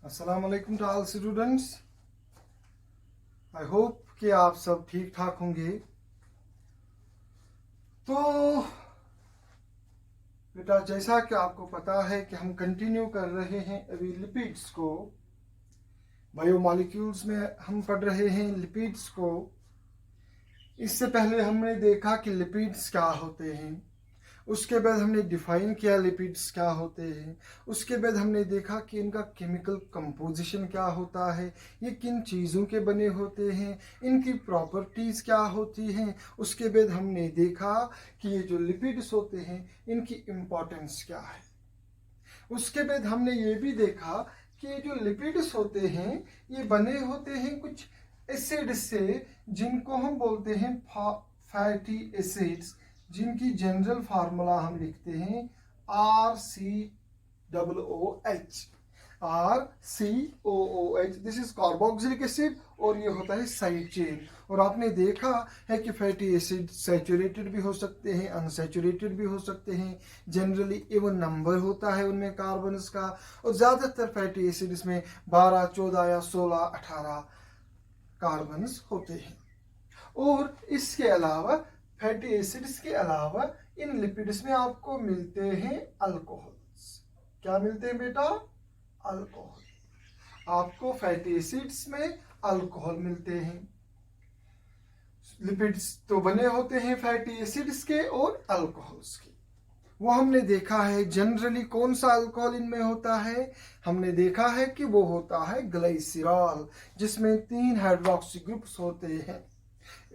अस्सलाम वालेकुम to all students. I hope कि आप सब ठीक ठाक होंगे। तो बेटा, जैसा कि आपको पता है कि हम कंटिन्यू कर रहे हैं अभी लिपिड्स को। बायोमॉलिक्यूल्स में हम पढ़ रहे हैं लिपिड्स को। इससे पहले हमने देखा कि लिपिड्स क्या होते हैं, उसके बाद हमने डिफाइन किया लिपिड्स क्या होते हैं, उसके बाद हमने देखा कि इनका केमिकल कंपोजिशन क्या होता है, ये किन चीज़ों के बने होते हैं, इनकी प्रॉपर्टीज़ क्या होती हैं। उसके बाद हमने देखा कि ये जो लिपिड्स होते हैं इनकी इम्पोर्टेंस क्या है। उसके बाद हमने ये भी देखा कि ये जो लिपिड्स होते हैं ये बने होते हैं कुछ एसिड से, जिनको हम बोलते हैं फैटी एसिड्स, जिनकी जनरल फार्मूला हम लिखते हैं RCOOH। RCOOH, this is carboxylic acid और ये होता है साइड चेन। और आपने देखा है कि फैटी एसिड सैचुरेटेड भी हो सकते हैं, अनसैचुरेटेड भी हो सकते हैं। जनरली इवन नंबर होता है उनमें कार्बन्स का, और ज़्यादातर फैटी एसिड इसमें 12, 14 या 16, 18 कार्बन्स होते हैं। और इसके अलावा फैटी एसिड्स के अलावा इन लिपिड्स में आपको मिलते हैं अल्कोहल्स। क्या मिलते हैं बेटा? अल्कोहल। आपको फैटी एसिड्स में अल्कोहल मिलते हैं। लिपिड्स तो बने होते हैं फैटी एसिड्स के और अल्कोहल्स के। वो हमने देखा है जनरली कौन सा अल्कोहल इनमें होता है। हमने देखा है कि वो होता है ग्लाइसिरॉल, जिसमें 3 हाइड्रोक्सी ग्रुप्स होते हैं।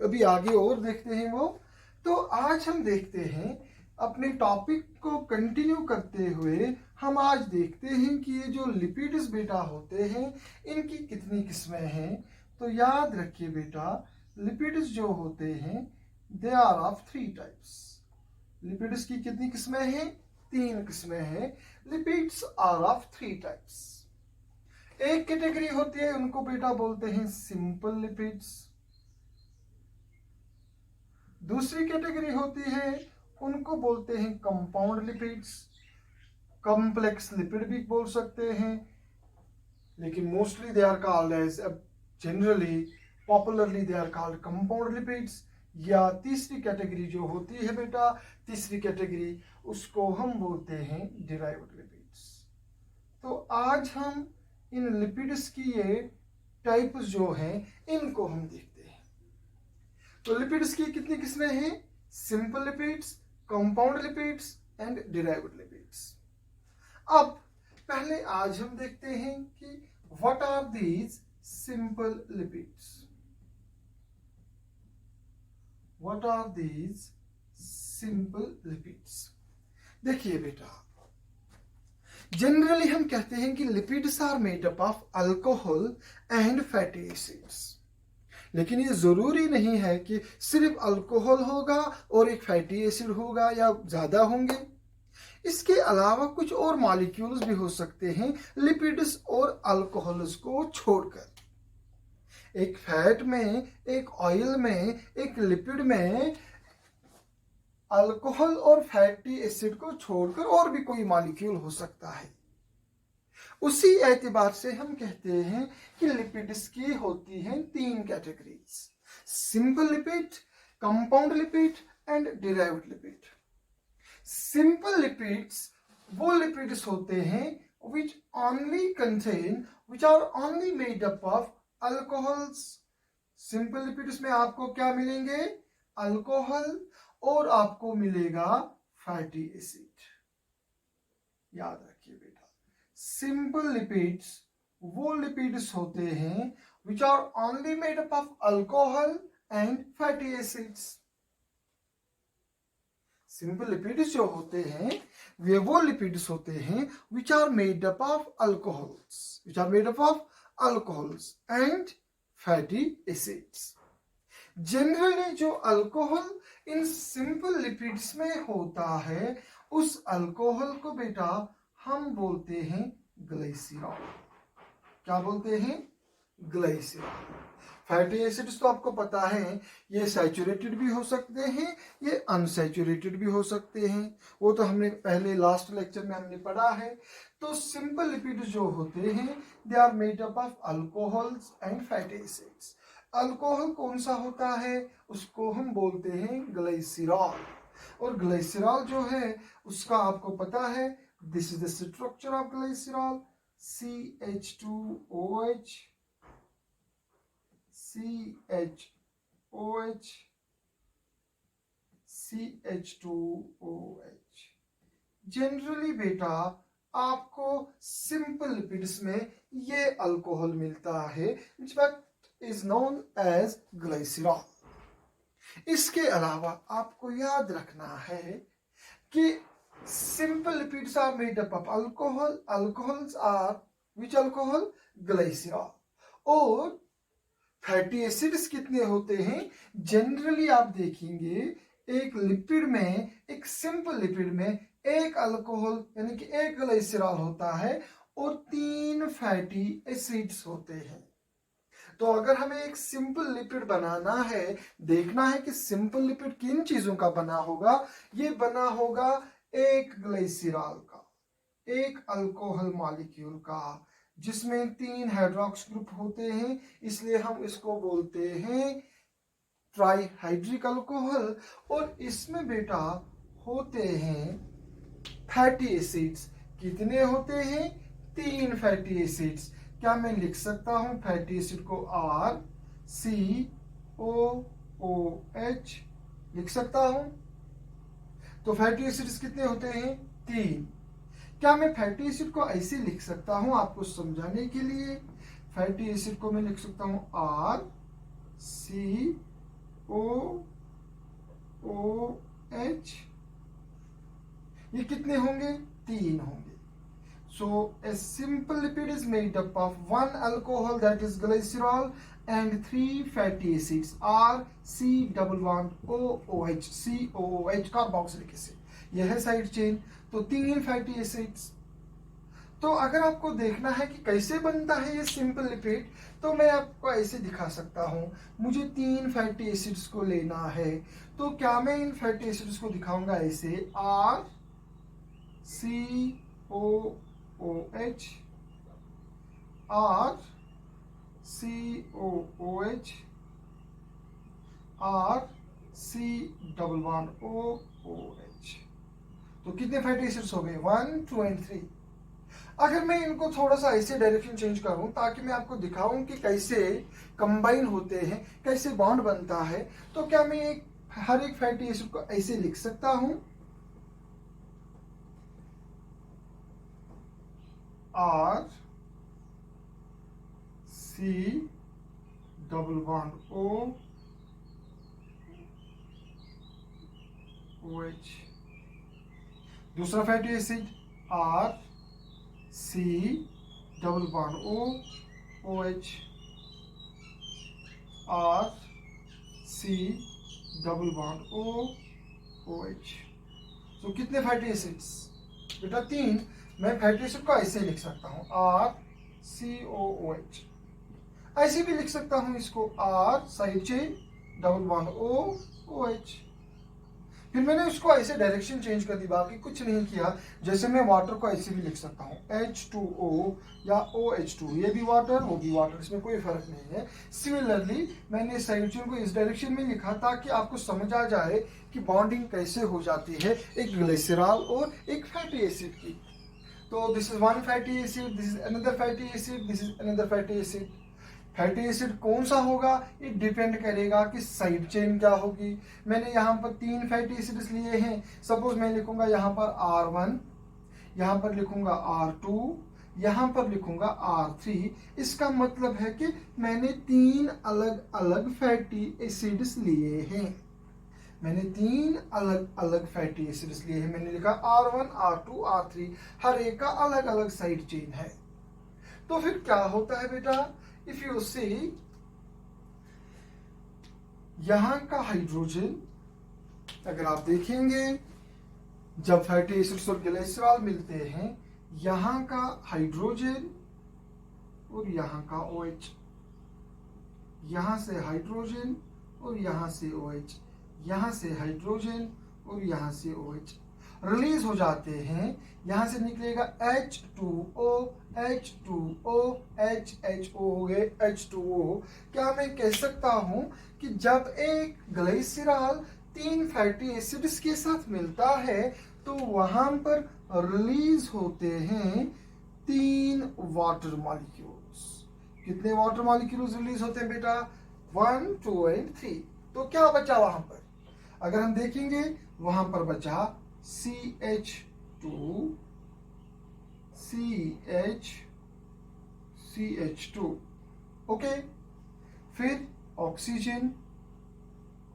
अभी आगे और देखते हैं वो। तो आज हम देखते हैं अपने टॉपिक को कंटिन्यू करते हुए, हम आज देखते हैं कि ये जो लिपिड्स बेटा होते हैं इनकी कितनी किस्में हैं। तो याद रखिए बेटा, लिपिड्स जो होते हैं they are of 3 types. Lipids की कितनी किस्में हैं? 3 किस्में हैं। Lipids are of 3 types. एक कैटेगरी होती है, उनको बेटा बोलते हैं सिंपल लिपिड्स। दूसरी कैटेगरी होती है, उनको बोलते हैं कंपाउंड लिपिड्स। कॉम्प्लेक्स लिपिड भी बोल सकते हैं, लेकिन mostly they are called as, generally popularly they are called compound lipids. या तीसरी कैटेगरी जो होती है बेटा, तीसरी कैटेगरी उसको हम बोलते हैं डिराइव्ड लिपिड्स। तो आज हम इन लिपिड्स की ये टाइप्स जो हैं इनको हम देखते हैं। तो लिपिड्स की कितनी किस्में हैं? Simple lipids, compound lipids and derived lipids. अब पहले आज हम देखते हैं कि what are these simple lipids. What are these simple lipids? देखिए बेटा, जनरली हम कहते हैं कि lipids are made up of alcohol and fatty acids. लेकिन ये जरूरी नहीं है कि सिर्फ अल्कोहल होगा और एक फैटी एसिड होगा या ज्यादा होंगे। इसके अलावा कुछ और मॉलिक्यूल्स भी हो सकते हैं लिपिड्स और अल्कोहल्स को छोड़कर। एक फैट में, एक ऑयल में, एक लिपिड में अल्कोहल और फैटी एसिड को छोड़कर और भी कोई मॉलिक्यूल हो सकता है। उसी एतबार से हम कहते हैं कि लिपिड्स की होती हैं 3 categories: simple lipid, compound lipid and derived lipid. Simple lipids वो लिपिड्स होते हैं which are only made up of alcohols। Simple lipids में आपको क्या मिलेंगे? अल्कोहल और आपको मिलेगा फैटी एसिड। याद रखिए बेटा, सिंपल लिपिड्स वो लिपिड्स होते हैं which are only made up of alcohol and fatty acids। Simple lipids जो होते हैं वे वो लिपिड्स होते हैं which are made up of alcohols and fatty acids। Generally जो अल्कोहल इन सिंपल लिपिड्स में होता है, उस अल्कोहल को बेटा हम बोलते हैं ग्लाइसिरॉल। क्या बोलते हैं? ग्लाइसिरॉल। फैटी एसिड्स तो आपको पता है ये सैचुरेटेड भी हो सकते हैं, ये अनसैचुरेटेड भी हो सकते हैं, वो तो हमने पहले लास्ट लेक्चर में हमने पढ़ा है। तो सिंपल लिपिड्स जो होते हैं they are made up of alcohols and fatty acids. Alcohol कौन सा होता है, उसको हम बोलते हैं ग्लाइसिरॉल। और ग्लाइसिरॉल जो है उसका आपको पता है, this is the structure of glycerol, CH2OH, CHOH, CH2OH। Generally बेटा आपको सिंपल लिपिड्स में ये अल्कोहल मिलता है, which is known as glycerol. इसके अलावा आपको याद रखना है कि simple lipids are made up of alcohol, alcohols are which alcohol, glycerol. और फैटी एसिड्स कितने होते हैं, जनरली आप देखेंगे एक लिपिड में, एक सिंपल लिपिड में एक अल्कोहल यानी कि एक ग्लाइसिरॉल होता है और 3 फैटी एसिड्स होते हैं। तो अगर हमें एक सिंपल लिपिड बनाना है, देखना है कि सिंपल लिपिड किन चीजों का बना होगा, ये बना होगा एक ग्लाइसिरॉल का, एक अल्कोहल मॉलिक्यूल का, जिसमें 3 हाइड्रोक्स ग्रुप होते हैं, इसलिए हम इसको बोलते हैं ट्राईहाइड्रिक अल्कोहल। और इसमें बेटा होते हैं फैटी एसिड्स। कितने होते हैं, 3 फैटी एसिड्स। क्या मैं लिख सकता हूं फैटी एसिड को RCOOH लिख सकता हूं। तो फैटी एसिड्स कितने होते हैं, 3। क्या मैं फैटी एसिड को ऐसे लिख सकता हूं आपको समझाने के लिए, फैटी एसिड को मैं लिख सकता हूं RCOOH। ये कितने होंगे, 3 होंगे। So a simple lipid is made up of 1 alcohol, that is glycerol, and 3 fatty acids, RC-OOH, COOH carboxylic acid. यह है साइड चेन। तो 3 फैटी एसिड्स। तो अगर आपको देखना है कि कैसे बनता है ये सिंपल लिपिड, तो मैं आपको ऐसे दिखा सकता हूं। मुझे 3 फैटी एसिड्स को लेना है, तो क्या मैं इन फैटी एसिड्स को दिखाऊंगा ऐसे, RCOOH, RCOOH, RC-OOH। तो कितने फैटी एसिड्स हो गए, 1, 2 एंड 3। अगर मैं इनको थोड़ा सा ऐसे डायरेक्शन चेंज करूं ताकि मैं आपको दिखाऊं कि कैसे कंबाइन होते हैं, कैसे बॉन्ड बनता है, तो क्या मैं हर एक फैटी एसिड को ऐसे लिख सकता हूं, RC-OOH। दूसरा फैटी एसिड RC-OOH, RC-OOH। तो कितने फैटी एसिड्स बेटा, 3। मैं फैटी एसिड को ऐसे लिख सकता हूं, RCOOH। ऐसे भी लिख सकता हूं इसको, R साइड चेन OOH। फिर मैंने उसको ऐसे डायरेक्शन चेंज कर दी, बाकी कुछ नहीं किया। जैसे मैं वाटर को ऐसे भी लिख सकता हूँ, H2O या OH2, ये भी वाटर वो भी वाटर, इसमें कोई फर्क नहीं है। सिमिलरली मैंने साइड चेन को इस डायरेक्शन में लिखा ताकि आपको समझ आ जाए कि बॉन्डिंग कैसे हो जाती है एक ग्लिसरॉल और एक फैटी एसिड की। तो this is 1 fatty acid, this is another fatty acid, this is another fatty acid. Fatty acid कौन सा होगा, ये डिपेंड करेगा कि साइड चेन क्या होगी। मैंने यहाँ पर 3 फैटी एसिड्स लिए हैं, सपोज मैं लिखूंगा यहाँ पर R1, यहाँ पर लिखूंगा R2, यहाँ पर लिखूंगा R3। इसका मतलब है कि मैंने 3 अलग अलग फैटी एसिड्स लिए हैं, मैंने 3 अलग अलग फैटी एसिड्स लिए हैं। मैंने लिखा R1, R2, R3, हर एक का अलग अलग साइड चेन है। तो फिर क्या होता है बेटा, इफ यू सी, यहां का हाइड्रोजन अगर आप देखेंगे, जब फैटी एसिड्स और ग्लिसरॉल मिलते हैं, यहां का हाइड्रोजन और यहां का OH, यहाँ से हाइड्रोजन और यहाँ से OH, यहाँ से हाइड्रोजन और यहाँ से OH रिलीज हो जाते हैं। यहाँ से निकलेगा H2O, H2O, HHO हो गए H2O। क्या मैं कह सकता हूँ कि जब एक ग्लिसरॉल 3 फैटी एसिड्स के साथ मिलता है तो वहां पर रिलीज होते हैं 3 वाटर मॉलिक्यूल्स। कितने वाटर मॉलिक्यूल्स रिलीज होते हैं बेटा? 1, 2 एंड 3। तो क्या बचा वहां पर? अगर हम देखेंगे वहां पर बचा CH2, CH2, ओके। फिर ऑक्सीजन,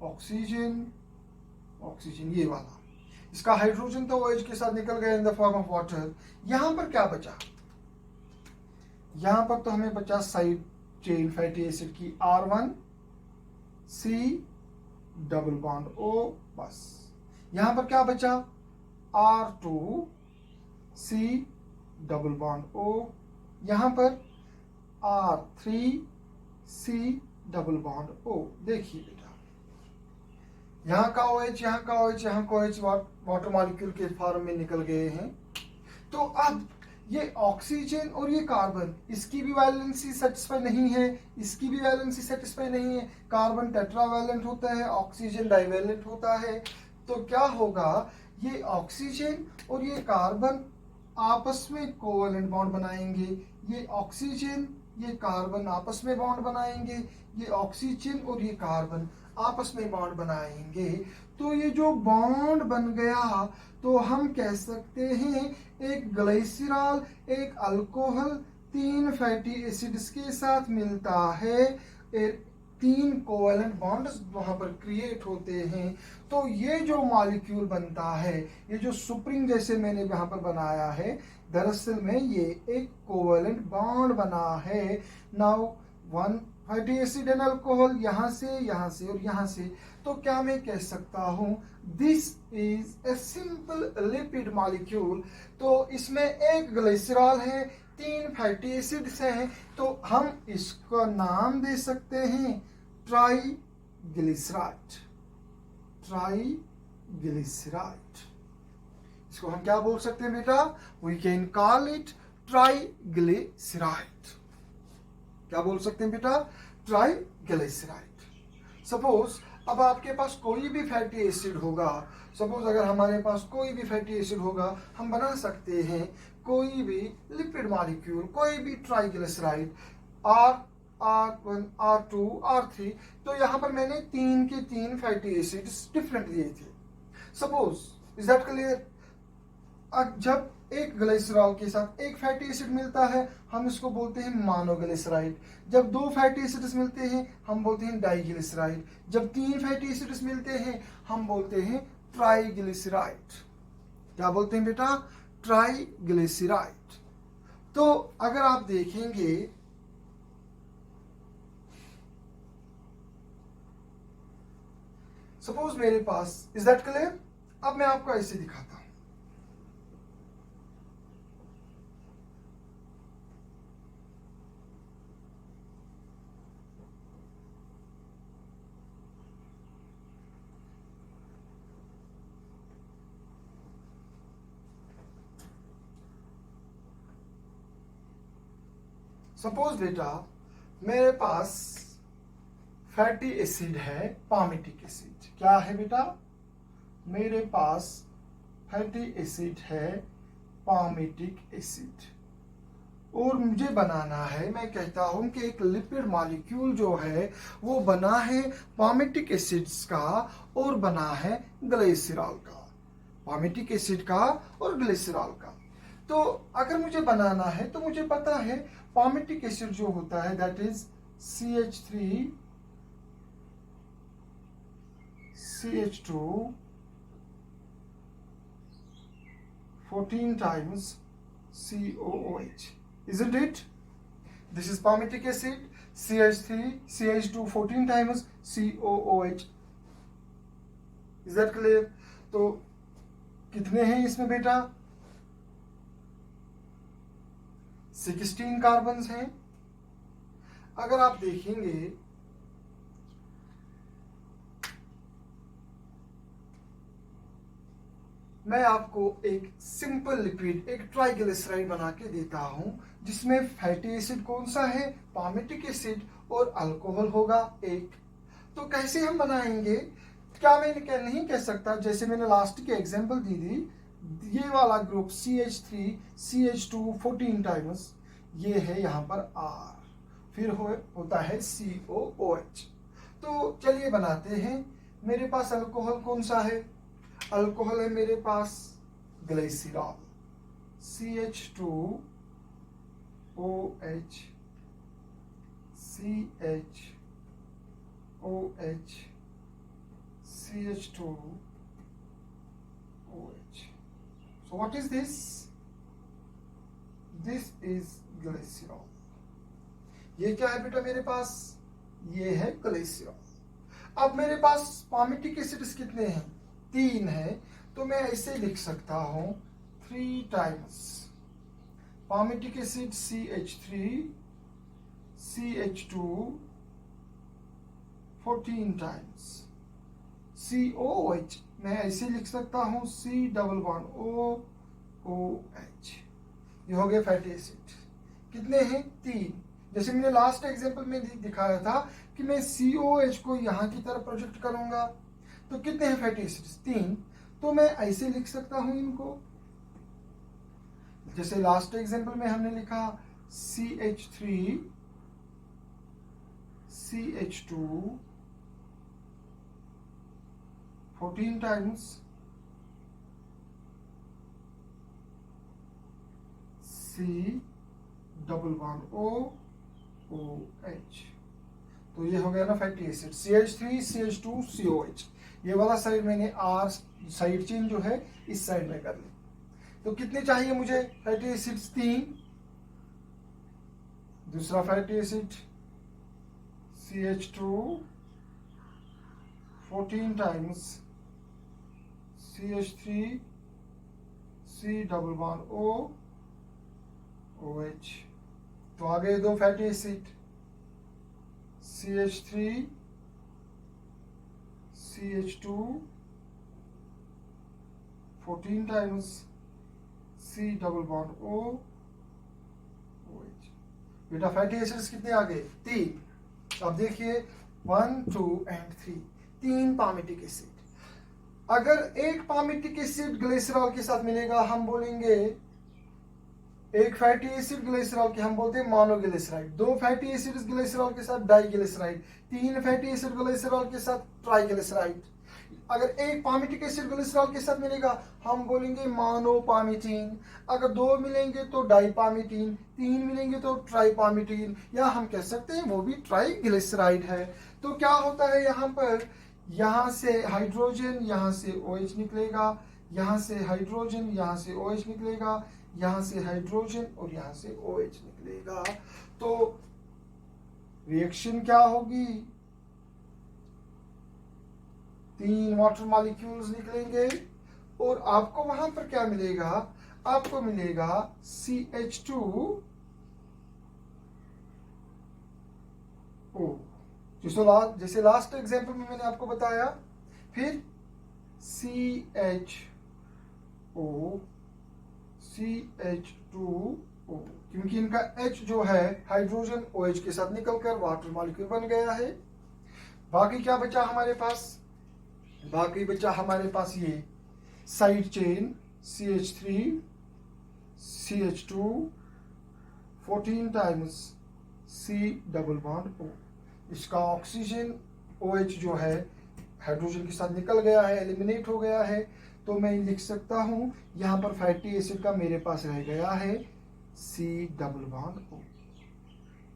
ऑक्सीजन, ऑक्सीजन, ये वाला। इसका हाइड्रोजन तो OH के साथ निकल गया in the form of water. यहां पर क्या बचा? यहां पर तो हमें बचा साइड चेन फैटी एसिड की R1, C double bond O, बस। यहां पर क्या बचा? R2, C double bond O। यहां पर R3, C double bond O। देखिए बेटा, यहाँ का OH, यहाँ का OH, यहाँ का OH वाटर मॉलिक्यूल के फॉर्म में निकल गए हैं। तो अब ये ऑक्सीजन और ये कार्बन, इसकी भी वैलेंसी सेटिस्फाई नहीं है, इसकी भी वैलेंसी सेटिस्फाई नहीं है। कार्बन टेट्रावैलेंट होता है, ऑक्सीजन डाइवैलेंट होता है। तो क्या होगा? ये ऑक्सीजन और ये कार्बन आपस में कोवैलेंट बॉन्ड बनाएंगे। ये ऑक्सीजन, ये कार्बन आपस में बॉन्ड बनाएंगे। ये ऑक्सीजन और ये कार्बन आपस में बॉन्ड बनाएंगे। तो ये जो बॉन्ड बन गया तो हम कह सकते हैं एक ग्लिसरॉल, एक अल्कोहल 3 फैटी एसिड्स के साथ मिलता है, 3 कोवैलेंट बॉन्ड्स वहां पर क्रिएट होते हैं। तो ये जो मॉलिक्यूल बनता है, ये जो सुप्रीम जैसे मैंने यहाँ पर बनाया है, दरअसल में ये एक कोवैलेंट बॉन्ड बना है। Now 1 fatty acid and alcohol, यहाँ से और यहाँ से। तो क्या मैं कह सकता हूँ this is a simple lipid molecule. तो इसमें एक ग्लिसरॉल है, 3 फैटी एसिड्स हैं, तो हम इसका नाम दे सकते हैं ट्राइग्लिसराइड। ट्राइग्लिसराइड, इसको हम क्या बोल सकते हैं बेटा? We can call it triglyceride. क्या बोल सकते हैं बेटा? ट्राइग्लिसराइड। सपोज अब आपके पास कोई भी फैटी एसिड होगा, सपोज अगर हमारे पास कोई भी फैटी एसिड होगा, हम बना सकते हैं कोई भी लिपिड मॉलिक्यूल, कोई भी ट्राइग्लिसराइड, R1, R2, R3। तो यहां पर मैंने 3 के 3 फैटी एसिड्स डिफरेंट दिए थे। Suppose, is that clear? जब एक ग्लिसरॉल के साथ एक फैटी एसिड मिलता है हम इसको बोलते हैं मोनोग्लिसराइड। जब 2 फैटी एसिड्स मिलते हैं हम बोलते हैं डाइग्लिसराइड। जब 3 फैटी एसिड्स मिलते हैं हम बोलते हैं ट्राइग्लिसराइड। क्या बोलते हैं बेटा? ट्राइग्लिसराइड। तो अगर आप देखेंगे सपोज मेरे पास, इज दैट क्लियर? अब मैं आपको ऐसे दिखाता हूं। सपोज बेटा मेरे पास फैटी एसिड है पामिटिक एसिड। क्या है बेटा? मेरे पास फैटी एसिड है पामिटिक एसिड और मुझे बनाना है, मैं कहता हूं कि एक लिपिड मॉलिक्यूल जो है वो बना है पामिटिक एसिड्स का और बना है ग्लिसरॉल का, पामिटिक एसिड का और ग्लिसरॉल का। तो अगर मुझे बनाना है तो मुझे पता है पामिटिक एसिड जो होता है that is CH3, CH2, 14 times COOH, isn't it? This is palmitic acid, CH3, CH2, 14 times COOH. Is that clear? तो कितने हैं इसमें बेटा? 16 कार्बन्स हैं। अगर आप देखेंगे मैं आपको एक सिंपल लिक्विड, एक ट्राइग्लिसराइड बना के देता हूं, जिसमें फैटी एसिड कौन सा है, पामिटिक एसिड, और अल्कोहल होगा एक। तो कैसे हम बनाएंगे? क्या मैं नहीं कह सकता, जैसे मैंने लास्ट की एग्जांपल दी थी, ये वाला ग्रुप CH3 CH2 14 टाइम्स, ये है यहाँ पर R, फिर होता है COOH। तो चलिए बनाते हैं। मेरे पास अल्कोहल कौन सा है? अल्कोहल है मेरे पास glycerol, CH2OH CHOH CH2OH. So what is this? This is glycerol. ये क्या है बेटा मेरे पास? ये है ग्लिसरॉल। अब मेरे पास पामिटिक एसिड्स कितने हैं? 3 है। तो मैं ऐसे लिख सकता हूं 3 times palmitic acid CH3 CH2 14 times COOH, मैं ऐसे लिख सकता हूं C=OOH। ये हो गए फैटी एसिड। कितने हैं? 3। जैसे मैंने लास्ट एग्जांपल में दिखाया था कि मैं COH को यहां की तरफ प्रोजेक्ट करूंगा, तो कितने हैं फैटी एसिड्स? 3। तो मैं ऐसे लिख सकता हूं इनको, जैसे लास्ट एग्जांपल में हमने लिखा CH3 CH2 14 टाइम्स C=OOH। तो ये हो गया ना fatty acid, CH3 CH2 COH। ये वाला साइड मैंने R साइड चेन जो है इस साइड में कर ली। तो कितने चाहिए मुझे फैटी एसिड्स? 3। दूसरा fatty acid CH2 14 times CH3 C=OOH। तो आ गए 2 fatty acid, CH3 CH2 14 times C=OOH। बेटा फैटी एसिड्स कितने आ गए? 3। अब देखिए 1 2 एंड 3, 3 पामिटिक एसिड। अगर एक पामिटिक एसिड ग्लिसरॉल के साथ मिलेगा, हम बोलेंगे एक फैटी एसिड ग्लिसरॉल के हम बोलते हैं मोनोग्लिसराइड, 2 फैटी एसिड ग्लिसरॉल के साथ डाइग्लिसराइड, 3 फैटी एसिड ग्लिसरॉल के साथ ट्राइग्लिसराइड। अगर एक पामिटिक एसिड ग्लिसरॉल के साथ मिलेगा, हम बोलेंगे मोनोपामिटीन। अगर 2 मिलेंगे तो डाइपामिटीन, 3 मिलेंगे तो ट्राइपामिटीन, या हम कह सकते हैं वो भी ट्राइग्लिसराइड है। तो क्या होता है यहाँ पर? यहाँ से हाइड्रोजन, यहाँ से OH निकलेगा, यहाँ से हाइड्रोजन, यहाँ से OH निकलेगा, यहाँ से हाइड्रोजन और यहाँ से OH निकलेगा। तो रिएक्शन क्या होगी? 3 वाटर मॉलिक्यूल्स निकलेंगे और आपको वहां पर क्या मिलेगा? आपको मिलेगा CH2O, जैसे लास्ट एग्जांपल में मैंने आपको बताया, फिर CHO CH2O, क्योंकि इनका H जो है हाइड्रोजन OH के साथ निकलकर वाटर मॉलिक्यूल बन गया है। बाकी क्या बचा हमारे पास? बाकी बचा हमारे पास ये side chain CH3 CH2 14 times C=O। इसका ऑक्सीजन OH जो है हाइड्रोजन के साथ निकल गया है, एलिमिनेट हो गया है। तो मैं लिख सकता हूं यहां पर फैटी एसिड का मेरे पास रह गया है C=O।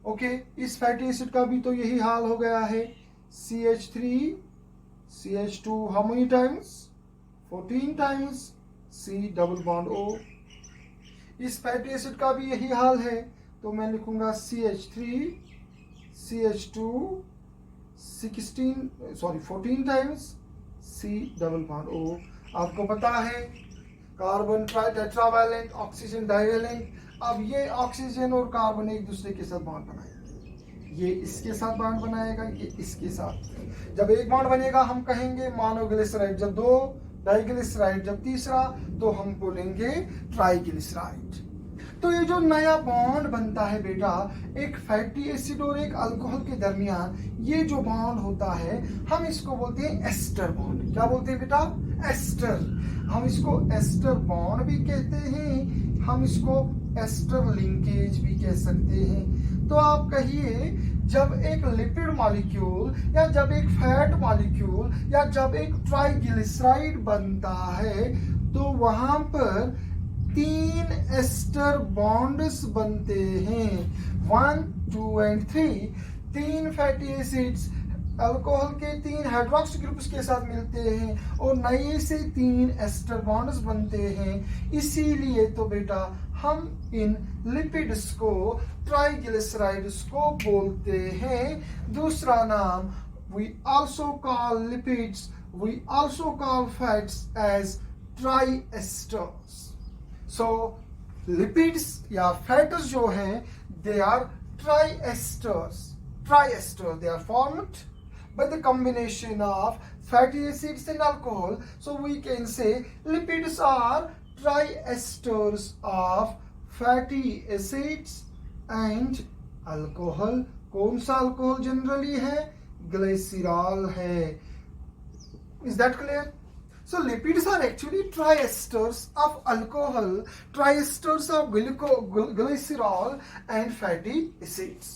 ओके, इस फैटी एसिड का भी तो यही हाल हो गया है। CH3 CH2 how many times? 14 times C=O। इस फैटी एसिड का भी यही हाल है। तो मैं लिखूंगा CH3 CH2 14 टाइम्स C=O। आपको पता है कार्बन टेट्रावैलेंट, ऑक्सीजन डाइवैलेंट। अब ये ऑक्सीजन और कार्बन एक दूसरे के साथ बॉन्ड बनाएंगे, ये इसके साथ बॉन्ड बनाएगा, ये इसके साथ। जब एक बॉन्ड बनेगा हम कहेंगे मोनोग्लिसराइड। जब 2 डाइग्लिसराइड जब तीसरा, तो हम बोलेंगे ट्राइग्लिसराइड। तो ये जो नया बॉन्ड बनता है बेटा एक फैटी एसिड और एक अल्कोहल के दरमियान, ये जो बॉन्ड होता है हम इसको बोलते हैं एस्टर बॉन्ड। क्या बोलते हैं बेटा? एस्टर। हम इसको एस्टर बॉन्ड भी कहते हैं, हम इसको एस्टर लिंकेज भी कह सकते हैं। तो आप कहिए, जब एक लिपिड मॉलिक्यूल या जब एक फैट मॉलिक्यूल या जब एक ट्राइग्लिसराइड बनता है तो वहां पर 3 एस्टर बॉन्ड्स बनते हैं, 1, 2 एंड 3। 3 फैटी एसिड्स अल्कोहल के 3 हाइड्रोक्सी ग्रुप्स के साथ मिलते हैं और नए से 3 एस्टर बॉन्ड्स बनते हैं। इसीलिए तो बेटा हम इन लिपिड्स को ट्राइग्लिसराइड्स को बोलते हैं। दूसरा नाम, we also call lipids, we also call fats as triesters. So lipids या फैट्स जो हैं they are triesters. Triesters, they are formed by the combination of fatty acids and alcohol. So we can say lipids are triesters of fatty acids and alcohol. कौन सा alcohol generally है? Glycerol है। Is that clear? So lipids are actually triesters of alcohol, triesters of glycerol and fatty acids.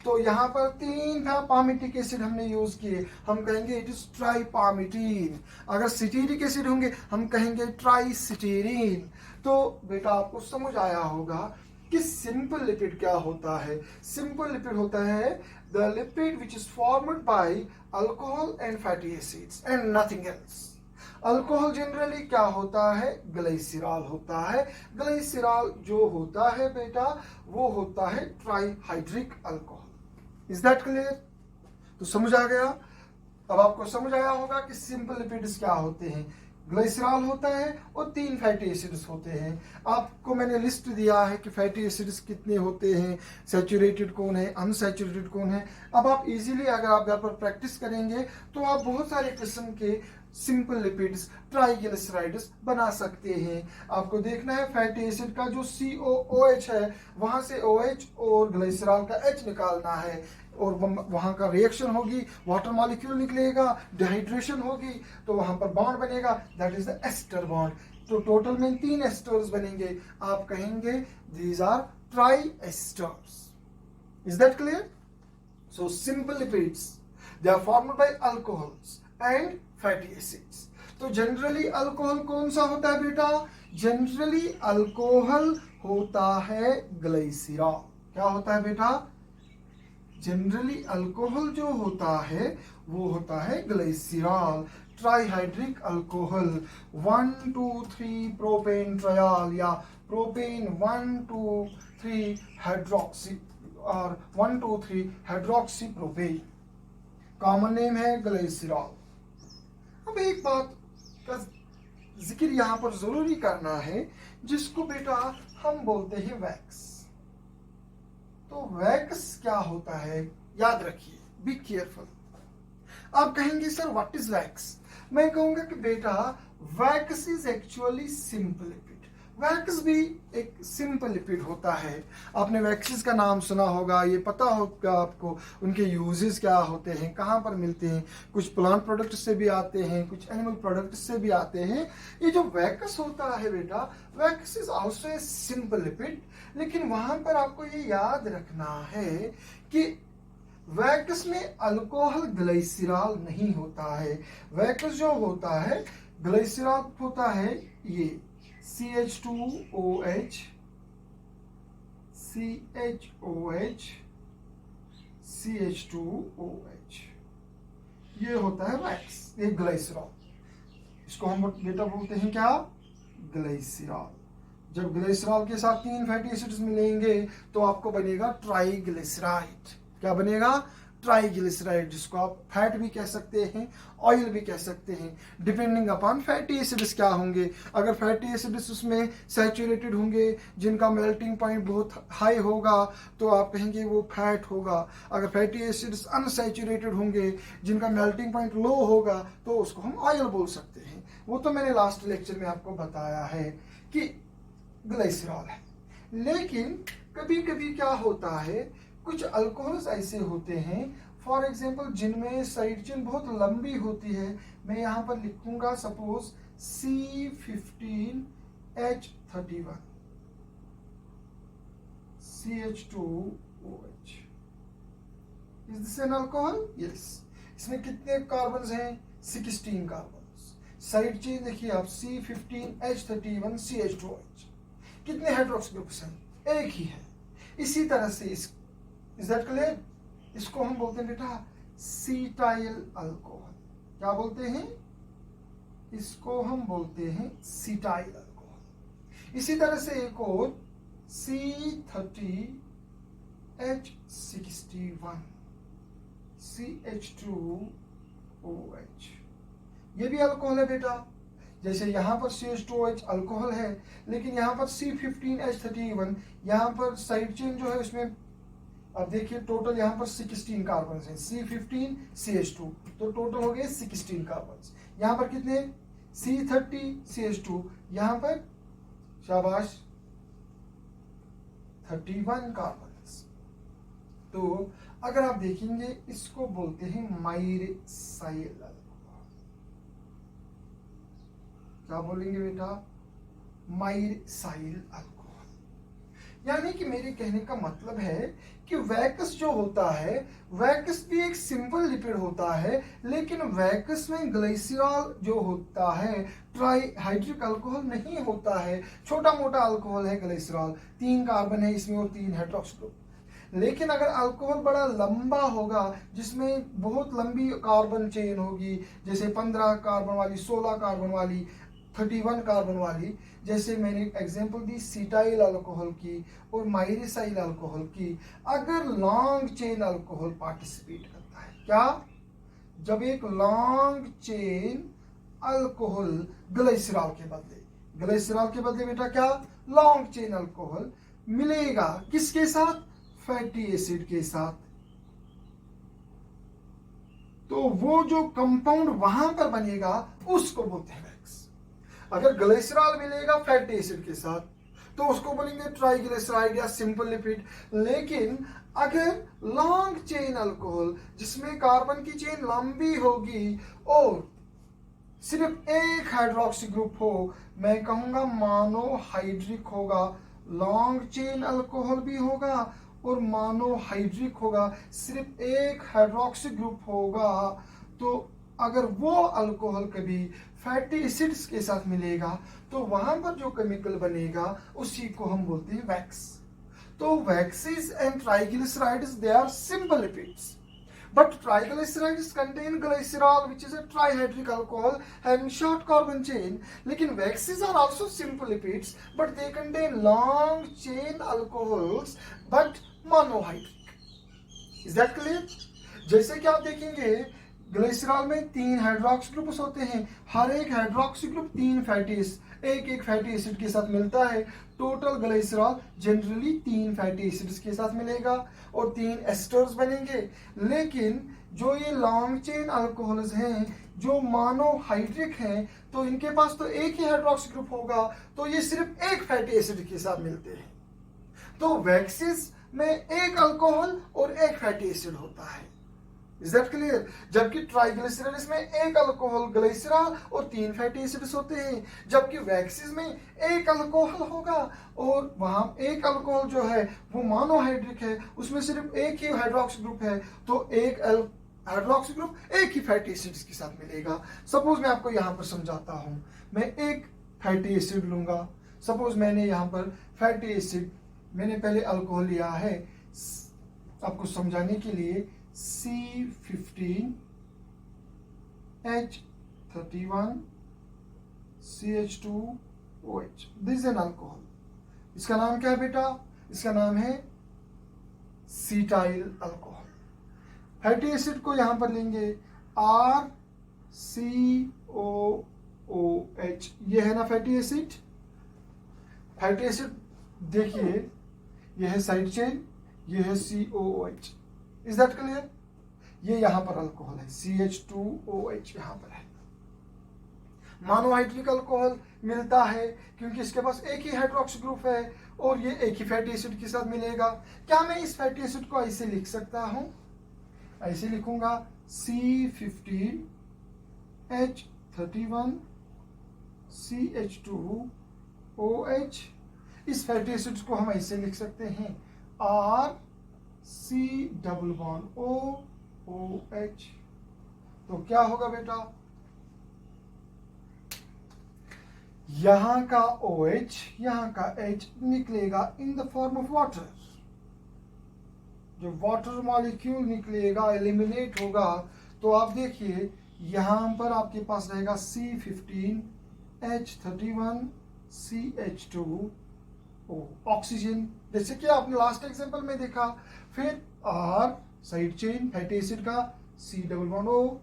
तो यहाँ पर 3 palmitic acid हमने use किए, हम कहेंगे इट इज ट्राइपामिटीन। अगर सिटीरिक एसिड होंगे हम कहेंगे ट्राइसिटीरीन। तो बेटा आपको समझ आया होगा कि सिंपल लिपिड क्या होता है। सिंपल लिपिड होता है the lipid which is formed by alcohol and fatty acids and nothing else. Alcohol generally क्या होता है? ग्लिसरॉल होता है। ग्लिसरॉल जो होता है बेटा वो होता है trihydric alcohol. Is that clear? तो समझ आ गया। अब आपको समझ आया होगा कि सिंपल लिपिड्स क्या होते हैं। ग्लिसरॉल होता है और 3 फैटी एसिड्स होते हैं। आपको मैंने लिस्ट दिया है कि फैटी एसिड्स कितने होते हैं, सैचुरेटेड कौन है, अनसैचुरेटेड कौन है। अब आप इजीली अगर आप घर पर प्रैक्टिस करेंगे तो आप बहुत सारे किस्म के सिंपल लिपिड्स ट्राइग्लिसराइड्स बना सकते हैं। आपको देखना है फैटी एसिड का जो COOH है वहां से OH और ग्लिसरॉल का H निकालना है और वहां का रिएक्शन होगी, वाटर मॉलिक्यूल निकलेगा, डिहाइड्रेशन होगी तो वहां पर बॉन्ड बनेगा, that is the ester bond. तो टोटल में 3 एस्टर्स बनेंगे, आप कहेंगे these are tri esters. Is that clear? So simple lipids they are formed by alcohols and fatty acids. तो जनरली अल्कोहल कौन सा होता है बेटा? जनरली अल्कोहल होता है ग्लिसरॉल। क्या होता है बेटा? जनरली अल्कोहल जो होता है वो होता है glycerol, trihydric alcohol. 1, 2, 3 propane trial या प्रोपेन 1, 2, 3 हाइड्रोक्सी और 1, 2, 3 हाइड्रोक्सी प्रोपेन, कॉमन नेम है ग्लिसरॉल। अब एक बात का जिक्र यहां पर जरूरी करना है जिसको बेटा हम बोलते हैं वैक्स। तो वैक्स क्या होता है याद रखिए, बी केयरफुल। आप कहेंगे सर व्हाट इज वैक्स? मैं कहूंगा कि बेटा wax is actually simple lipid. Wax भी एक सिंपल लिपिड होता है। आपने वैक्सीज का नाम सुना होगा, ये पता होगा आपको उनके यूजेस क्या होते हैं, कहाँ पर मिलते हैं। कुछ प्लांट प्रोडक्ट से भी आते हैं, कुछ एनिमल प्रोडक्ट से भी आते हैं। ये जो वैक्स होता है बेटा, wax is also a simple lipid. लेकिन वहां पर आपको ये याद रखना है कि वैक्स में अल्कोहल ग्लिसरॉल नहीं होता है। वैक्स जो होता है ग्लिसरॉल होता है ये CH2OH, CHOH, CH2OH, ये होता है वैक्स, ये ग्लिसरॉल। इसको हम बेटा बोलते हैं क्या? ग्लिसरॉल। जब ग्लिसरॉल के साथ 3 फैटी एसिड्स मिलेंगे तो आपको बनेगा ट्राइग्लिसराइड। क्या बनेगा? ट्राइग्लिसराइड, जिसको आप फैट भी कह सकते हैं, ऑयल भी कह सकते हैं, डिपेंडिंग अपॉन फैटी एसिड्स क्या होंगे। अगर फैटी एसिड्स उसमें सैचुरेटेड होंगे जिनका मेल्टिंग पॉइंट बहुत हाई होगा तो आप कहेंगे वो फैट होगा। अगर फैटी एसिड्स अनसैचुरेटेड होंगे जिनका मेल्टिंग पॉइंट लो होगा तो उसको हम ऑयल बोल सकते हैं। वो तो मैंने लास्ट लेक्चर में आपको बताया है कि ग्लिसरॉल है। लेकिन कभी कभी क्या होता है, कुछ अल्कोहल्स ऐसे होते हैं फॉर एग्जाम्पल जिनमें साइड चेन बहुत लंबी होती है। मैं यहाँ पर लिखूंगा suppose C15H31 CH2OH। Is this an alcohol? Yes. इसमें कितने कार्बन्स हैं? 16 कार्बन्स। साइड चेन देखिए आप C15H31 CH2OH। कितने हाइड्रोक्सी ग्रुप्स हैं? एक ही है। इसी तरह से इज दैट क्लियर? इसको हम बोलते हैं बेटा सीटाइल अल्कोहल। क्या बोलते हैं? इसको हम बोलते हैं सीटाइल अल्कोहल। इसी तरह से एक और C30H61 CH2OH। ये भी अल्कोहल है बेटा। जैसे यहाँ पर CH2OH अल्कोहल है, लेकिन यहाँ पर C15H31 यहाँ पर साइड चेन जो है उसमें अब देखिए टोटल यहाँ पर 16 कार्बन हैं। C15 CH2 तो टोटल हो गए 16 कार्बन। यहाँ पर कितने? C30 CH2 यहाँ पर शाबाश 31 कार्बन। तो अगर आप देखेंगे इसको बोलते हैं माइरसाइल अल्कोहल। क्या बोलेंगे बेटा? माइरसाइल अल्कोहल। यानी कि मेरे कहने का मतलब है कि वैक्स जो होता है, वैक्स भी एक सिंपल लिपिड होता है, लेकिन वैक्स में ग्लिसरॉल जो होता है ट्राईहाइड्रिक अल्कोहल नहीं होता है। छोटा मोटा अल्कोहल है ग्लिसरॉल, 3 कार्बन है इसमें और 3 हाइड्रोक्सी ग्रुप। लेकिन अगर अल्कोहल बड़ा लंबा होगा, जिसमें बहुत लंबी कार्बन चेन होगी, जैसे 15 कार्बन वाली, 16 कार्बन वाली, 31 कार्बन वाली, जैसे मैंने एग्जांपल दी सीटाइल अल्कोहल की और माइरसाइल अल्कोहल की। अगर लॉन्ग चेन अल्कोहल पार्टिसिपेट करता है, क्या? जब एक लॉन्ग चेन अल्कोहल ग्लिसरॉल के बदले बेटा क्या? लॉन्ग चेन अल्कोहल मिलेगा किसके साथ? फैटी एसिड के साथ। तो वो जो कंपाउंड वहां पर बनेगा उसको बोलते हैं वैक्स। अगर ग्लिसरॉल मिलेगा फैटी एसिड के साथ तो उसको बोलेंगे ट्राइग्लिसराइड या सिंपल लिपिड। लेकिन अगर लॉन्ग चेन अल्कोहल जिसमें कार्बन की चेन लंबी होगी और सिर्फ एक हाइड्रोक्सी ग्रुप हो, मैं कहूंगा मोनोहाइड्रिक होगा। लॉन्ग चेन अल्कोहल भी होगा और मोनोहाइड्रिक होगा, सिर्फ एक हाइड्रोक्सी ग्रुप होगा। तो अगर वो अल्कोहल कभी फैटी एसिड्स के साथ मिलेगा तो वहां पर जो केमिकल बनेगा उसी को हम बोलते हैं वैक्स। तो waxes and triglycerides they are simple lipids, but triglycerides contain glycerol which is a trihydric alcohol having short carbon chain. लेकिन waxes are also simple lipids but they contain long chain alcohols but monohydric. Is that clear? जैसे कि आप देखेंगे glycerol में 3 hydroxy groups होते हैं, हर एक hydroxy group 3 fatty एक फैटी एसिड के साथ मिलता है। Total glycerol generally 3 fatty acids के साथ मिलेगा और 3 एस्टर्स बनेंगे। लेकिन जो ये लॉन्ग चेन अल्कोहल्स हैं जो मोनोहाइड्रिक हैं, तो इनके पास तो एक ही हाइड्रोक्सी ग्रुप होगा, तो ये सिर्फ एक फैटी एसिड के साथ मिलते हैं। तो वैक्सीज में एक अल्कोहल और एक फैटी एसिड होता है। Is that clear? जबकि ट्राइग्लिसराइड्स में एक अल्कोहल ग्लिसरॉल और 3 फैटी एसिड्स होते हैं, जबकि वैक्सीज में एक अल्कोहल होगा और वहां एक अल्कोहल जो है वो मोनोहाइड्रिक है, उसमें सिर्फ एक ही हाइड्रोक्सी ग्रुप है, तो एक हाइड्रोक्सी ग्रुप एक ही फैटी एसिड्स के साथ मिलेगा। सपोज मैं आपको यहाँ पर समझाता हूँ, मैं एक फैटी एसिड लूंगा। सपोज मैंने यहाँ पर फैटी एसिड, मैंने पहले अल्कोहल लिया है आपको समझाने के लिए, C15H31 CH2OH। This is an alcohol. इसका नाम क्या है बेटा? इसका नाम है सीटाइल अल्कोहल। फैटी एसिड को यहां पर लेंगे RCOOH। ये है ना फैटी एसिड। फैटी एसिड देखिए, ये है साइड चेन, ये है COOH। Is that clear? ये यहां पर अल्कोहल है, CH2OH यहां पर है। मोनोहाइड्रिक अल्कोहल मिलता है क्योंकि इसके पास एक ही हाइड्रोक्सी ग्रुप है और ये एक ही फैटी एसिड के साथ मिलेगा। क्या मैं इस फैटी एसिड को ऐसे लिख सकता हूं? ऐसे लिखूंगा C15H31CH2OH। इस फैटी एसिड को हम ऐसे लिख सकते हैं RC≡OOH। तो क्या होगा बेटा? यहां का OH यहां का H निकलेगा in the form of water. जो वाटर मॉलिक्यूल निकलेगा, एलिमिनेट होगा, तो आप देखिए यहां पर आपके पास रहेगा C15H31CH2O ऑक्सीजन, जैसे कि आपने लास्ट एग्जांपल में देखा। फिर R side chain fatty acid का C≡O।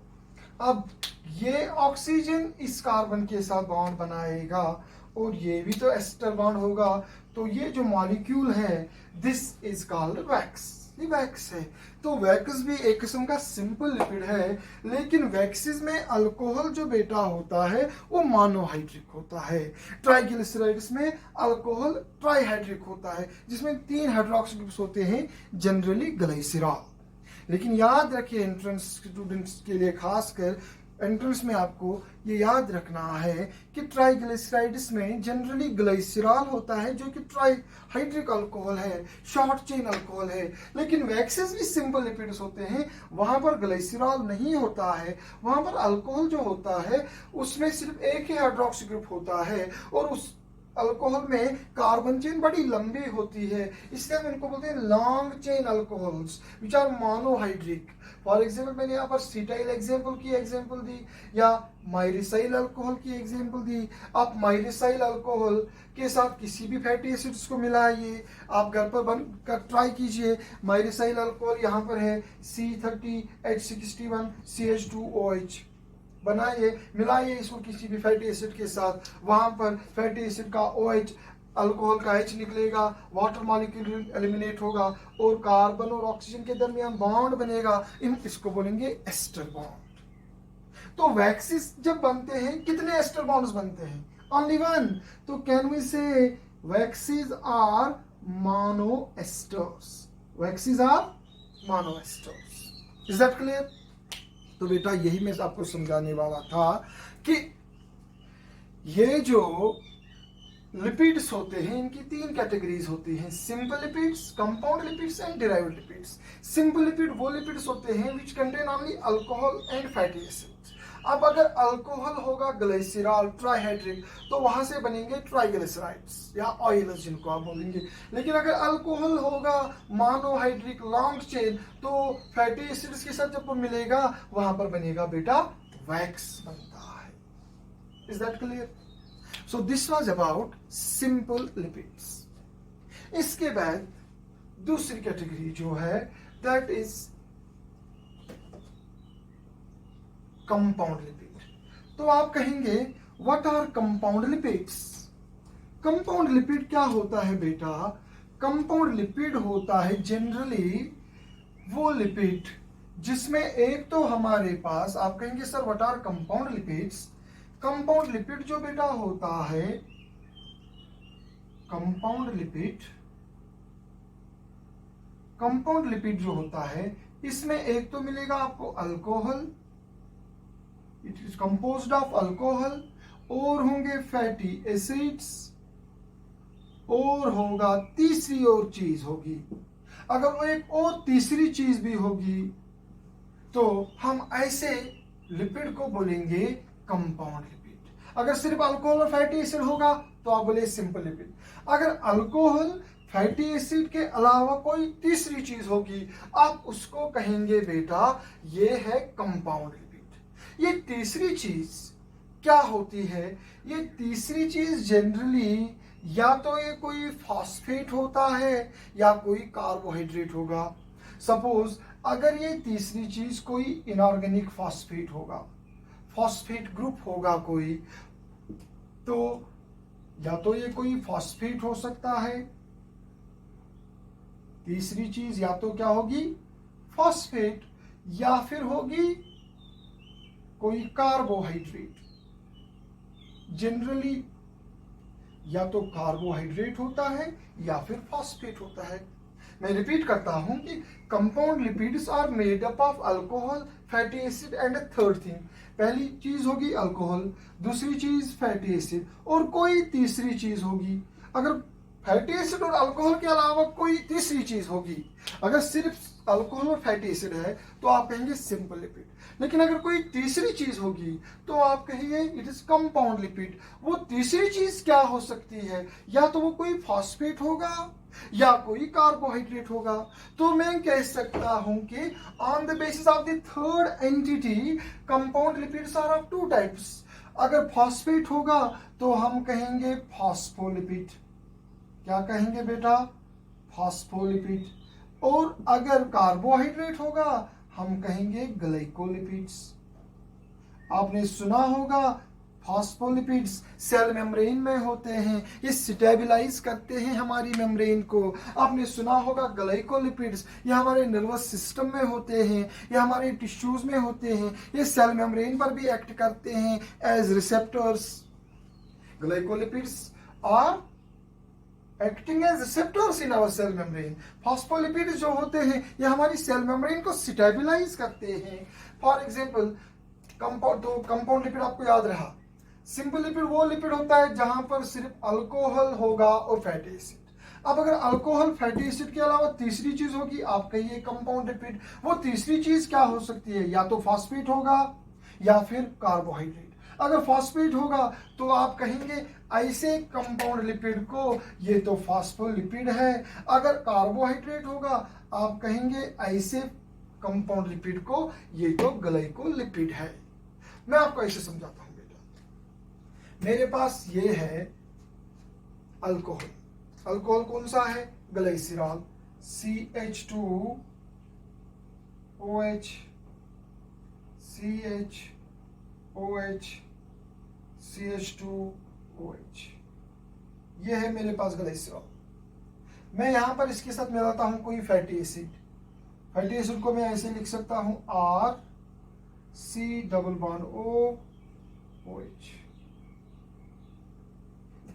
अब ये ऑक्सीजन इस कार्बन के साथ बॉन्ड बनाएगा और ये भी तो एस्टर बॉन्ड होगा, तो ये जो मॉलिक्यूल है दिस इज कॉल्ड वैक्स। ये वैक्स है। तो वैक्स भी एक किस्म का सिंपल लिपिड है, लेकिन वैक्सीज में अल्कोहल जो बेटा होता है वो मोनोहाइड्रिक होता है। ट्राइग्लिसराइड्स में अल्कोहल ट्राइहाइड्रिक होता है, जिसमें 3 हाइड्रोक्सी ग्रुप्स होते हैं, जनरली ग्लाइसिरॉल। लेकिन याद रखिए एंट्रेंस स्टूडेंट्स के लिए, खासकर एंट्रेंस में आपको ये याद रखना है कि ट्राइग्लिसराइड्स में जनरली ग्लाइसिरॉल होता है जो कि ट्राइहाइड्रिक अल्कोहल है, शॉर्ट चेन अल्कोहल है। लेकिन वैक्सेस भी सिंपल लिपिड्स होते हैं, वहां पर ग्लाइसिरॉल नहीं होता है, वहां पर अल्कोहल जो होता है उसमें सिर्फ एक ही हाइड्रोक्सी ग्रुप होता है और उस अल्कोहल में कार्बन चेन बड़ी लंबी होती है, इसलिए हम इनको बोलते हैं long chain alcohols which are monohydric. For example मैंने यहाँ पर सीटाइल एग्जाम्पल दी या माइरिसाइल अल्कोहल की एग्जाम्पल दी। आप माइरिसाइल अल्कोहल के साथ किसी भी फैटी एसिड्स को मिलाइए, आप घर पर बन कर ट्राई कीजिए। माइरिसाइल अल्कोहल यहाँ पर है C30H61CH2OH, बनाइए, मिलाइए इसको किसी भी फैटी एसिड के साथ, वहां पर फैटी एसिड का OH अल्कोहल का H निकलेगा, वाटर मॉलिक्यूल एलिमिनेट होगा और कार्बन और ऑक्सीजन के दरमियान बॉन्ड बनेगा, इसको बोलेंगे एस्टर बॉन्ड। तो वैक्सीज जब बनते हैं कितने एस्टर बॉन्ड्स बनते हैं? Only one. तो can we say waxes are monoesters. Waxes are monoesters. Is that clear? तो बेटा यही मैं आपको समझाने वाला था कि ये जो लिपिड्स होते हैं इनकी 3 कैटेगरीज होती हैं, simple lipids, compound lipids and derived lipids. Simple lipid वो लिपिड्स होते हैं which contain only alcohol and fatty acids. अब अगर अल्कोहल होगा ग्लाइसिरॉल ट्राइहाइड्रिक, तो वहां से बनेंगे ट्राइग्लिसराइड्स या ऑयल्स जिनको आप बोलेंगे। लेकिन अगर अल्कोहल होगा मोनोहाइड्रिक लॉन्ग चेन, तो फैटी एसिड्स के साथ जब वो मिलेगा वहां पर बनेगा बेटा वैक्स बनता है। Is that clear? So this was about simple lipids. इसके बाद दूसरी कैटेगरी जो है दैट इज कंपाउंड लिपिड। तो आप कहेंगे what are compound lipids? Compound lipid क्या होता है बेटा? कंपाउंड लिपिड होता है जनरली वो लिपिड जिसमें एक तो हमारे पास, आप कहेंगे sir what are compound lipids? Compound lipid जो बेटा होता है, कंपाउंड लिपिड जो होता है इसमें एक तो मिलेगा आपको alcohol, it is composed of alcohol, और होंगे फैटी एसिड्स, और होगा तीसरी और चीज होगी। अगर वो एक और तीसरी चीज भी होगी तो हम ऐसे लिपिड को बोलेंगे कंपाउंड लिपिड। अगर सिर्फ अल्कोहल और फैटी एसिड होगा तो आप बोले सिंपल लिपिड। अगर अल्कोहल फैटी एसिड के अलावा कोई तीसरी चीज होगी, आप उसको कहेंगे बेटा ये है कंपाउंड लिपिड। ये तीसरी चीज क्या होती है? ये तीसरी चीज जनरली या तो ये कोई फॉस्फेट होता है या कोई कार्बोहाइड्रेट होगा। सपोज अगर ये तीसरी चीज कोई इनऑर्गेनिक फॉस्फेट होगा, फॉस्फेट ग्रुप होगा कोई, तो या तो ये कोई फॉस्फेट हो सकता है, तीसरी चीज या तो क्या होगी फॉस्फेट, या फिर होगी कोई कार्बोहाइड्रेट। जनरली या तो कार्बोहाइड्रेट होता है या फिर फॉस्फेट होता है। मैं रिपीट करता हूं कि compound lipids are made up of alcohol, fatty acid and third thing. पहली चीज होगी अल्कोहल, दूसरी चीज फैटी एसिड और कोई तीसरी चीज होगी। अगर फैटी एसिड और अल्कोहल के अलावा कोई तीसरी चीज होगी, अगर सिर्फ अल्कोहल और फैटी एसिड है तो आप कहेंगे सिंपल लिपिड, लेकिन अगर कोई तीसरी चीज होगी तो आप कहेंगे इट इज कंपाउंड लिपिड। वो तीसरी चीज क्या हो सकती है? या तो वो कोई फॉस्फेट होगा या कोई कार्बोहाइड्रेट होगा। तो मैं कह सकता हूं कि on the basis of the third entity compound lipids are of two types. अगर फॉस्फेट होगा तो हम कहेंगे फॉस्फोलिपिड। क्या कहेंगे बेटा? फॉस्फोलिपिड। और अगर कार्बोहाइड्रेट होगा हम कहेंगे ग्लाइकोलिपिड्स। आपने सुना होगा फॉस्फोलिपिड्स सेल मेम्ब्रेन में होते हैं, ये स्टेबलाइज करते हैं हमारी मेम्ब्रेन को। आपने सुना होगा ग्लाइकोलिपिड्स, ये हमारे नर्वस सिस्टम में होते हैं, ये हमारे टिश्यूज में होते हैं, ये सेल मेम्ब्रेन पर भी एक्ट करते हैं as receptors. Glycolipids are acting as receptors in our cell membrane. Phospholipids जो होते हैं ये हमारी सेल मेम्ब्रेन को स्टेबलाइज करते हैं। फॉर एग्जांपल कंपाउंड लिपिड आपको याद रहा। सिंपल लिपिड वो लिपिड होता है जहां पर सिर्फ अल्कोहल होगा और फैटी एसिड। अब अगर अल्कोहल फैटी एसिड के अलावा तीसरी चीज होगी, आप कहिए कंपाउंड लिपिड। वो तीसरी चीज क्या हो सकती है? या तो फॉस्फेट होगा या फिर कार्बोहाइड्रेट। अगर फॉस्फेट होगा तो आप कहेंगे ऐसे कंपाउंड लिपिड को ये तो फॉस्फोलिपिड है। अगर कार्बोहाइड्रेट होगा आप कहेंगे ऐसे कंपाउंड लिपिड को ये तो ग्लाइकोलिपिड है। मैं आपको ऐसे समझाता हूं बेटा। मेरे पास ये है अल्कोहल। अल्कोहल कौन सा है? ग्लाइसिरॉल, CH2OH CHOH CH2OH। ये है मेरे पास ग्लाइसिरॉल। मैं यहां पर इसके साथ मिलाता हूं कोई फैटी एसिड। फैटी एसिड को मैं ऐसे लिख सकता हूं RC≡OH,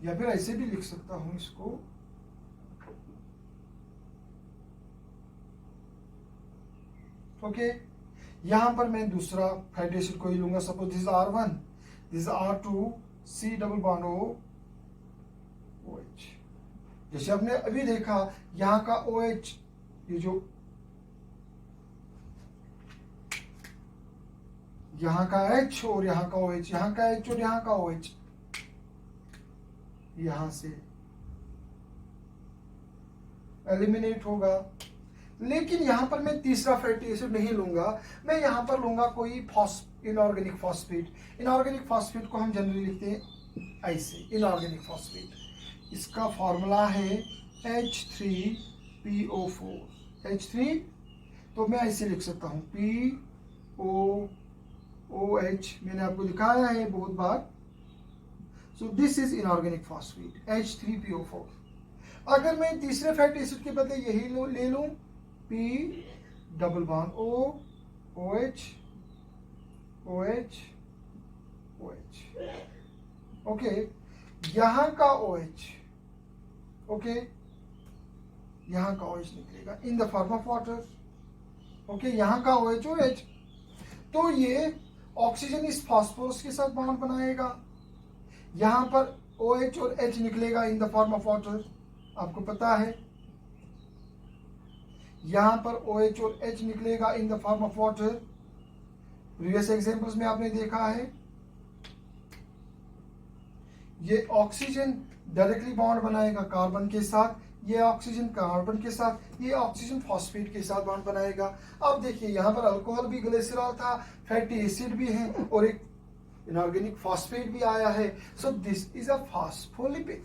या फिर ऐसे भी लिख सकता हूं इसको ओके। यहां पर मैं दूसरा फैटी एसिड को ही लूंगा। Suppose this R1, this R2, C≡OH। जैसे आपने अभी देखा यहां का OH, ये जो यहां का H और यहां का OH, यहां का H और यहां का OH यहां से एलिमिनेट होगा। लेकिन यहां पर मैं तीसरा फैटी एसिड नहीं लूंगा, मैं यहां पर लूंगा कोई इनऑर्गेनिक फॉस्फेट। इनऑर्गेनिक फॉस्फेट को हम जनरली लिखते हैं ऐसे, इनऑर्गेनिक फॉस्फेट। इसका फॉर्मूला है H3PO4। H3 तो मैं ऐसे लिख सकता हूं POOH, मैंने आपको दिखाया है बहुत बार। So this is inorganic phosphate H3PO4। अगर मैं तीसरे फैटी एसिड के बदले यही ले लूं P≡OOH ओके। यहां का OH ओके, यहां का OH निकलेगा in the form of water okay. यहां का OH और H, तो ये ऑक्सीजन इस फास्फोरस के साथ बॉन्ड बनाएगा। यहां पर OH और H निकलेगा in the form of water, आपको पता है। यहां पर OH और H निकलेगा in the form of water. Previous examples में आपने देखा है ये ऑक्सीजन डायरेक्टली बॉन्ड बनाएगा कार्बन के साथ, ये ऑक्सीजन कार्बन के साथ, ये ऑक्सीजन फॉस्फेट के साथ बॉन्ड बनाएगा। अब देखिए यहां पर अल्कोहल भी ग्लिसरॉल था, फैटी एसिड भी है और एक इनऑर्गेनिक फॉस्फेट भी आया है। सो this is a phospholipid.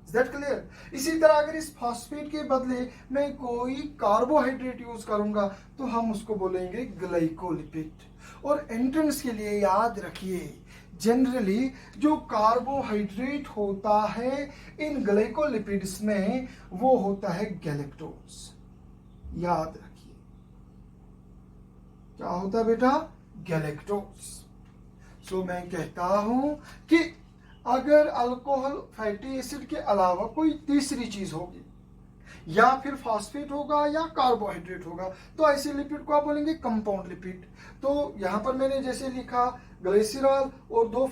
Is that clear? इसी तरह अगर इस फॉस्फेट के बदले मैं कोई कार्बोहाइड्रेट यूज करूंगा तो हम उसको बोलेंगे ग्लाइकोलिपिड। और एंट्रेंस के लिए याद रखिए जनरली जो कार्बोहाइड्रेट होता है इन ग्लाइकोलिपिड्स में वो होता है गैलेक्टोज। याद रखिए क्या होता है बेटा? गैलेक्टोज। सो मैं कहता हूं कि अगर अल्कोहल फैटी एसिड के अलावा कोई तीसरी चीज होगी, या फिर फॉस्फेट होगा या कार्बोहाइड्रेट होगा, तो ऐसे लिपिड को आप बोलेंगे कंपाउंड लिपिड। तो यहां पर मैंने जैसे लिखा ग्लिसरॉल और 2